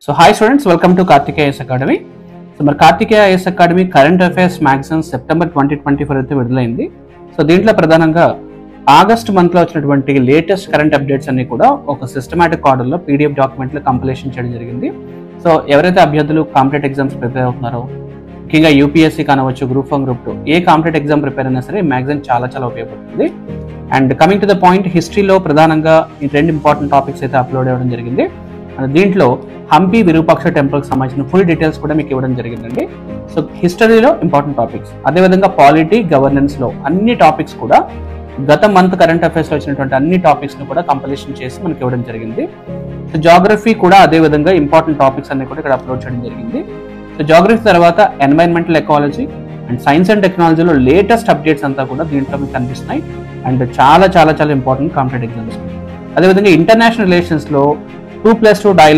So hi students, welcome to Karthikeya IAS Academy. So మరి Karthikeya IAS Academy current affairs magazine September 2024 అయితే విడుదలైంది. So దీంట్లో ప్రధానంగా August month లో వచ్చినటువంటి లేటెస్ట్ కరెంట్ అప్డేట్స్ అన్ని కూడా ఒక సిస్టమాటిక్ ఆర్డర్ లో PDF డాక్యుమెంట్ లో కంపైలేషన్ చేయడం జరిగింది. సో ఎవరైతే అభ్యర్థులు కాంపిటేటివ్ ఎగ్జామ్స్ ప్రిపేర్ అవుతున్నారో, ముఖ్యంగా యూపీఎస్సీ కానవచ్చు, గ్రూప్ 1 గ్రూప్ 2 ఏ కాంపిటేటివ్ ఎగ్జామ్ ప్రిపేర్ అయినా సరే మ్యాగజైన్ చాలా ఉపయోగపడుతుంది. And coming to the point, హిస్టరీలో ప్రధానంగా ఈ రెండు ఇంపార్టెంట్ టాపిక్స్ అయితే అప్లోడ్ అవ్వడం జరిగింది. దీంట్లో హంపి విరూపాక్ష టెంపుల్కి సంబంధించిన ఫుల్ డీటెయిల్స్ కూడా మీకు ఇవ్వడం జరిగిందండి. సో హిస్టరీలో ఇంపార్టెంట్ టాపిక్స్, అదేవిధంగా పాలిటీ, గవర్నెన్స్లో అన్ని టాపిక్స్ కూడా గత మంత్ కరెంట్ అఫైర్స్లో వచ్చినటువంటి అన్ని టాపిక్స్ని కూడా కంపైలేషన్ చేసి మనకి ఇవ్వడం జరిగింది. సో జాగ్రఫీ కూడా అదేవిధంగా ఇంపార్టెంట్ టాపిక్స్ అన్ని కూడా ఇక్కడ అప్లోడ్ చేయడం జరిగింది. సో జాగ్రఫీ తర్వాత environmental ecology and science and టెక్నాలజీలో లేటెస్ట్ అప్డేట్స్ అంతా కూడా దీంట్లో మీకు కనిపిస్తున్నాయి. అండ్ చాలా ఇంపార్టెంట్ కాంపిటేటివ్ ఎగ్జామ్స్. అదేవిధంగా ఇంటర్నేషనల్ రిలేషన్స్లో 2+2 డైలాగ్